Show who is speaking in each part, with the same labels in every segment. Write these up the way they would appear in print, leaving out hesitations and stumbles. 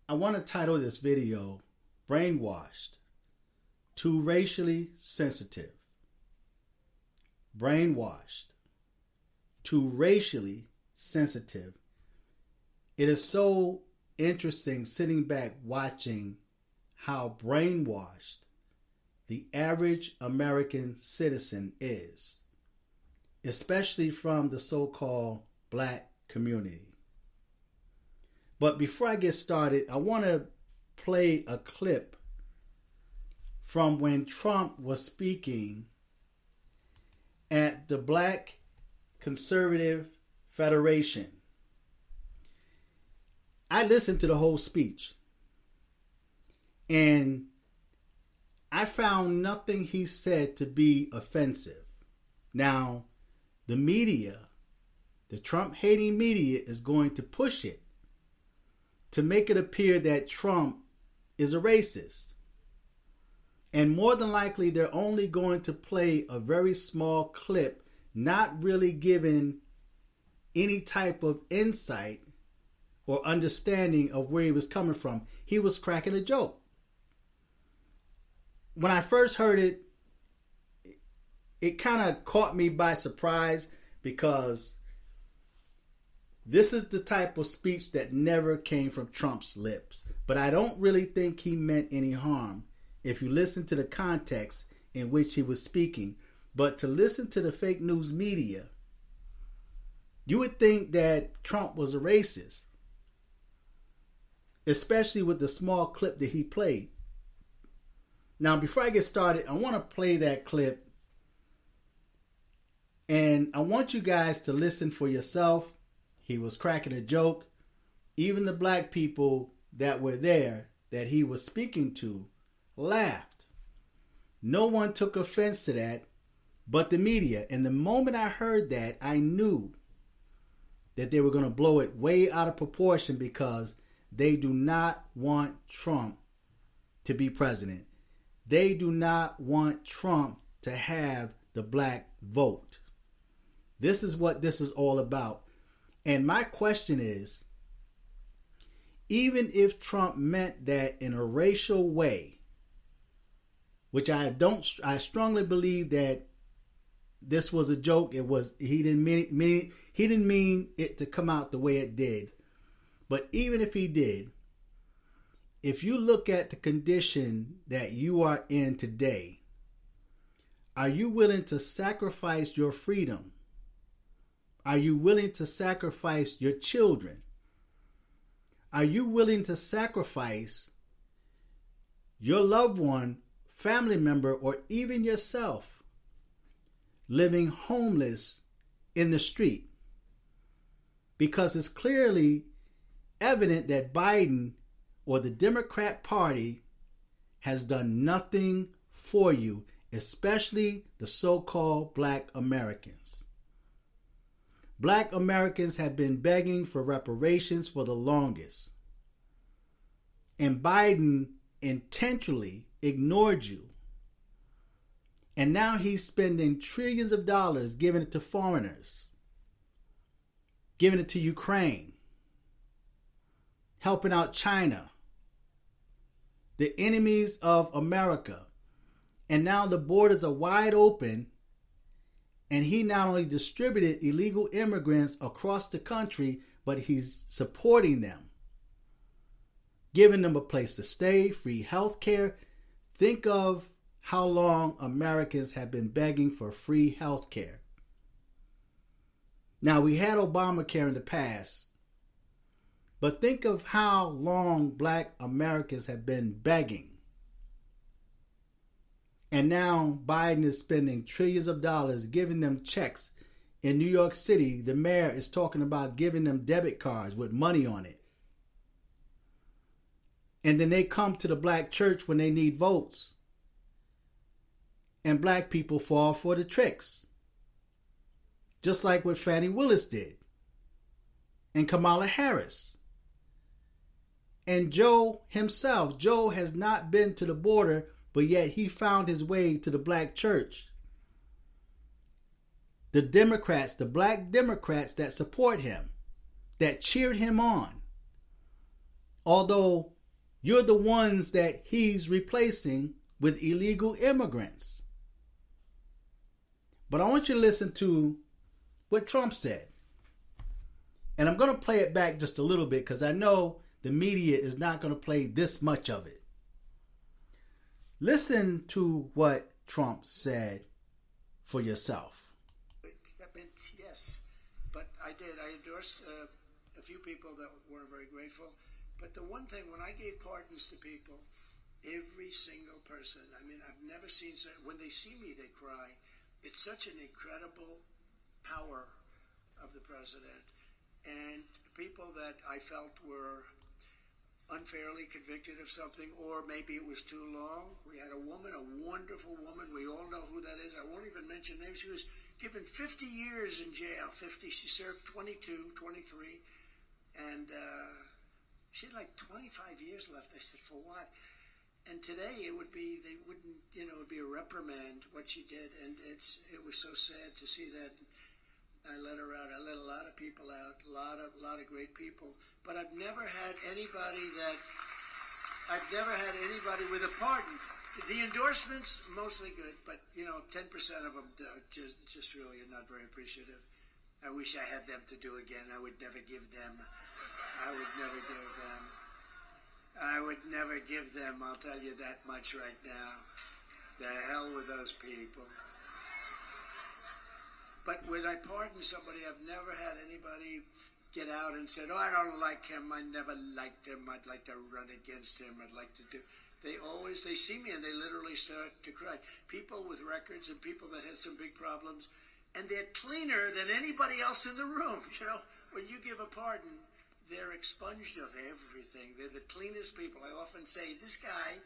Speaker 1: I want to title this video, Brainwashed, Too Racially Sensitive. Brainwashed, Too Racially Sensitive. It is so interesting sitting back watching how brainwashed the average American citizen is, especially from the so-called black community. But before I get started, I want to play a clip from when Trump was speaking at the Black Conservative Federation. I listened to the whole speech, and I found nothing he said to be offensive. Now, the media, the Trump-hating media, is going to push it to make it appear that Trump is a racist. And more than likely, they're only going to play a very small clip, not really giving any type of insight or understanding of where he was coming from. He was cracking a joke. When I first heard it, it kind of caught me by surprise, because this is the type of speech that never came from Trump's lips. But I don't really think he meant any harm if you listen to the context in which he was speaking. But to listen to the fake news media, you would think that Trump was a racist, especially with the small clip that he played. Now, before I get started, I want to play that clip, and I want you guys to listen for yourself. He was cracking a joke. Even the black people that were there that he was speaking to laughed. No one took offense to that but the media. And the moment I heard that, I knew that they were going to blow it way out of proportion, because they do not want Trump to be president. They do not want Trump to have the black vote. This is what this is all about. And my question is, even if Trump meant that in a racial way, which I strongly believe that this was a joke. He didn't mean it to come out the way it did. But even if he did, if you look at the condition that you are in today, are you willing to sacrifice your freedom? Are you willing to sacrifice your children? Are you willing to sacrifice your loved one, family member, or even yourself living homeless in the street? Because it's clearly evident that Biden or the Democrat Party has done nothing for you, especially the so-called black Americans. Black Americans have been begging for reparations for the longest. And Biden intentionally ignored you. And now he's spending trillions of dollars giving it to foreigners, giving it to Ukraine, helping out China, the enemies of America. And now the borders are wide open, and he not only distributed illegal immigrants across the country, but he's supporting them, giving them a place to stay, free health care. Think of how long Americans have been begging for free health care. Now, we had Obamacare in the past, but think of how long black Americans have been begging. And now Biden is spending trillions of dollars giving them checks. In New York City, the mayor is talking about giving them debit cards with money on it. And then they come to the black church when they need votes. And black people fall for the tricks. Just like what Fannie Willis did. And Kamala Harris. And Joe himself. Joe has not been to the border, but yet he found his way to the black church. The Democrats, the black Democrats that support him, that cheered him on. Although You're the ones that he's replacing with illegal immigrants. But I want you to listen to what Trump said. And I'm going to play it back just a little bit because I know the media is not going to play this much of it. Listen to what Trump said for yourself.
Speaker 2: Yes, but I did. I endorsed a few people that weren't very grateful. But the one thing, when I gave pardons to people, every single person, I mean, I've never seen, when they see me, they cry. It's such an incredible power of the president. And people that I felt were unfairly convicted of something, or maybe it was too long. We had a woman, a wonderful woman. We all know who that is. I won't even mention names. She was given 50 years in jail. 50. She served 22, 23. And she had like 25 years left. I said, for what? And today it would be, they wouldn't, it would be a reprimand, what she did. And it was so sad to see that. I let her out. I let a lot of people out, a lot of great people. But I've never had anybody with a pardon. The endorsements, mostly good, but 10% of them just really are not very appreciative. I wish I had them to do again. I would never give them. I'll tell you that much right now. The hell with those people. But when I pardon somebody, I've never had anybody get out and said, oh, I don't like him. I never liked him. I'd like to run against him. I'd like to do. They see me and they literally start to cry. People with records and people that had some big problems, and they're cleaner than anybody else in the room. When you give a pardon, they're expunged of everything. They're the cleanest people. I often say, this guy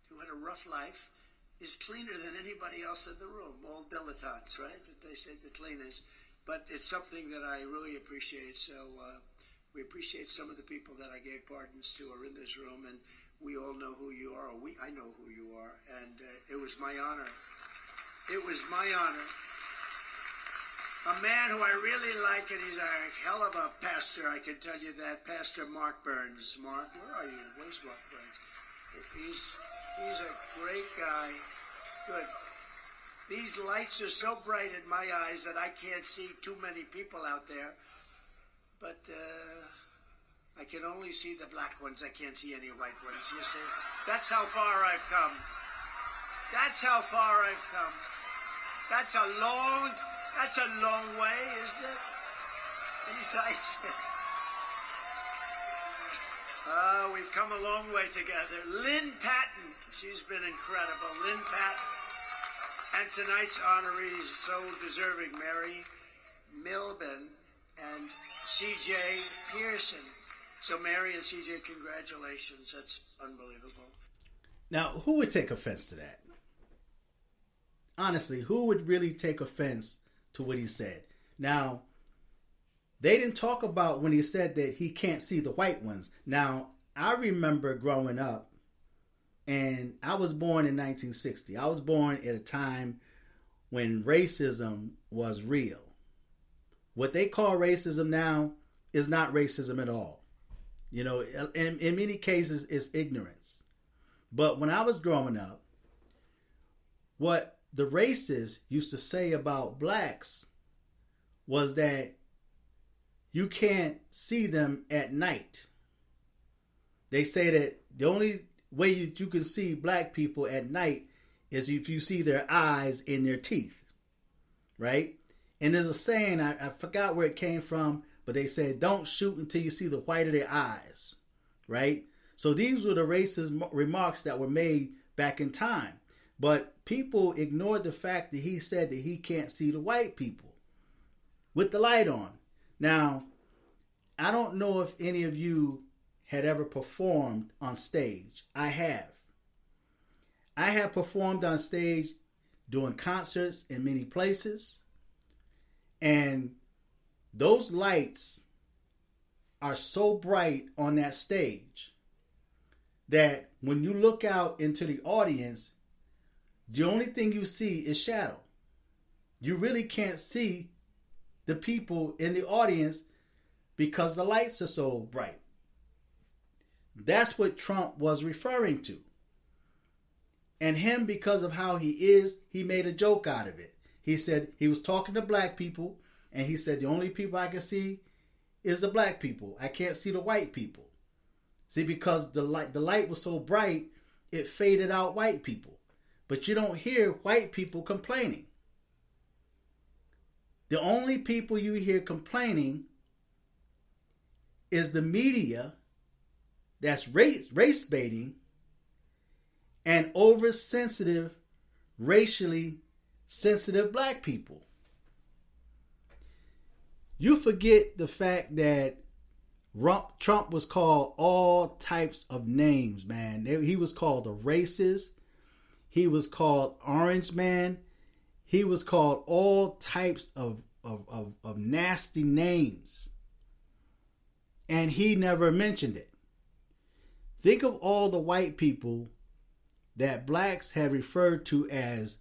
Speaker 2: who had a rough life is cleaner than anybody else in the room. All dilettantes, right? They say the cleanest. But it's something that I really appreciate. So we appreciate some of the people that I gave pardons to are in this room, and we all know who you are. I know who you are, and it was my honor. It was my honor. A man who I really like, and he's a hell of a pastor, I can tell you that, Pastor Mark Burns. Mark, where are you? Where's Mark Burns? He's a great guy. Good. These lights are so bright in my eyes that I can't see too many people out there. But I can only see the black ones. I can't see any white ones, you see. That's how far I've come. That's how far I've come. That's a long way, isn't it? Besides, we've come a long way together. Lynn Patton, she's been incredible. Lynn Patton. And tonight's honorees, so deserving, Mary Milben and C.J. Pearson. So Mary and C.J., congratulations. That's unbelievable.
Speaker 1: Now, who would take offense to that? Honestly, who would really take offense to what he said? Now, they didn't talk about when he said that he can't see the white ones. Now, I remember growing up, and I was born in 1960. I was born at a time when racism was real. What they call racism now is not racism at all. In many cases, it's ignorance. But when I was growing up, what the racists used to say about blacks was that you can't see them at night. They say that the only way you can see black people at night is if you see their eyes in their teeth, right? And there's a saying, I forgot where it came from, but they said, don't shoot until you see the white of their eyes, right? So these were the racist remarks that were made back in time. But people ignored the fact that he said that he can't see the white people with the light on. Now, I don't know if any of you had ever performed on stage. I have. I have performed on stage doing concerts in many places. And those lights are so bright on that stage that when you look out into the audience, the only thing you see is shadow. You really can't see the people in the audience because the lights are so bright. That's what Trump was referring to. And him, because of how he is, he made a joke out of it. He said he was talking to black people, and he said the only people I can see is the black people. I can't see the white people. See, because the light was so bright, it faded out white people. But you don't hear white people complaining. The only people you hear complaining is the media that's race baiting and oversensitive, racially sensitive black people. You forget the fact that Trump was called all types of names, man. He was called a racist. He was called Orange Man. He was called all types of nasty names. And he never mentioned it. Think of all the white people that blacks have referred to as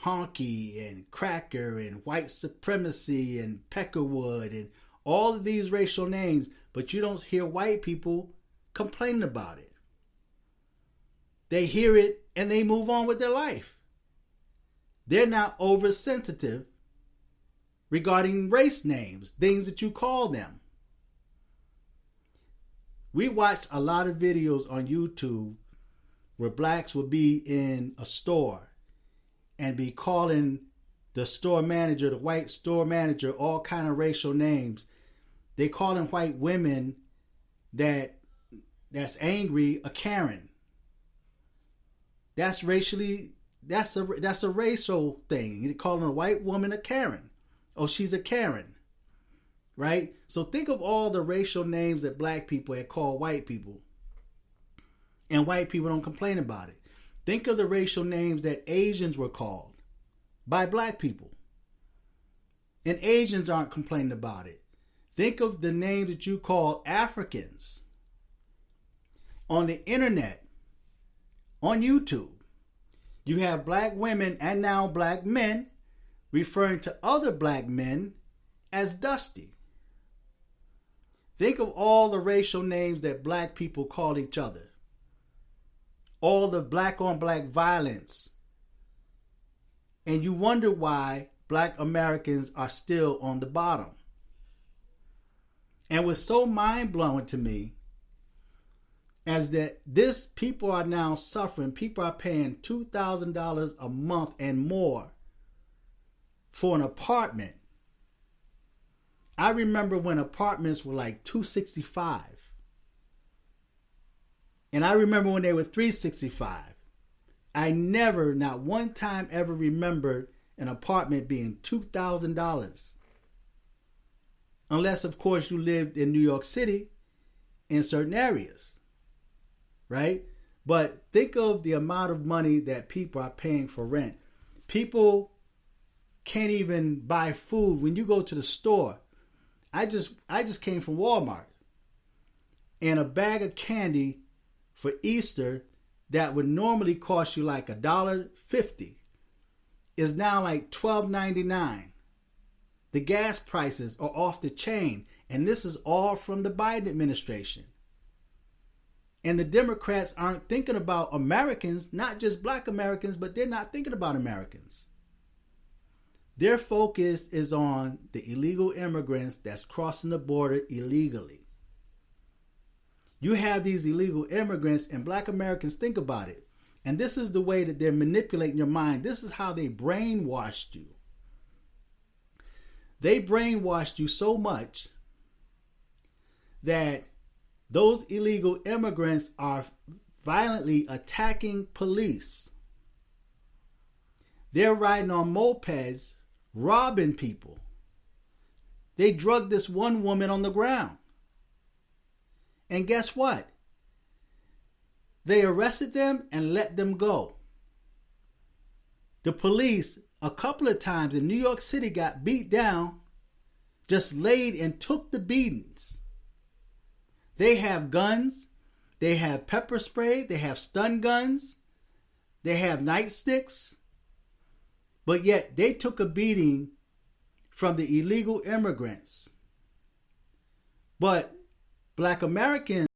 Speaker 1: honky and cracker and white supremacy and peckerwood and all of these racial names, but you don't hear white people complaining about it. They hear it and they move on with their life. They're not oversensitive regarding race names, things that you call them. We watch a lot of videos on YouTube where blacks will be in a store and be calling the store manager, the white store manager, all kind of racial names. They calling white women that's angry a Karen. That's a racial thing. You're calling a white woman a Karen. Oh, she's a Karen. Right? So think of all the racial names that black people had called white people. And white people don't complain about it. Think of the racial names that Asians were called by black people. And Asians aren't complaining about it. Think of the names that you call Africans. On the internet, on YouTube, you have black women and now black men referring to other black men as Dusty. Think of all the racial names that black people call each other. All the black on black violence. And you wonder why black Americans are still on the bottom. And what's so mind-blowing to me is that people are now suffering. People are paying $2,000 a month and more for an apartment. I remember when apartments were like $265. And I remember when they were $365. I never, not one time ever remembered an apartment being $2,000. Unless, of course, you lived in New York City in certain areas. Right? But think of the amount of money that people are paying for rent. People can't even buy food. When you go to the store, I just came from Walmart. And a bag of candy for Easter that would normally cost you like $1.50 is now like $12.99. The gas prices are off the chain. And this is all from the Biden administration. And the Democrats aren't thinking about Americans, not just black Americans, but they're not thinking about Americans. Their focus is on the illegal immigrants that's crossing the border illegally. You have these illegal immigrants, and black Americans think about it. And this is the way that they're manipulating your mind. This is how they brainwashed you. They brainwashed you so much that those illegal immigrants are violently attacking police. They're riding on mopeds, robbing people. They drugged this one woman on the ground. And guess what? They arrested them and let them go. The police, a couple of times in New York City, got beat down, just laid and took the beatings. They have guns, they have pepper spray, they have stun guns, they have nightsticks, but yet they took a beating from the illegal immigrants. But black Americans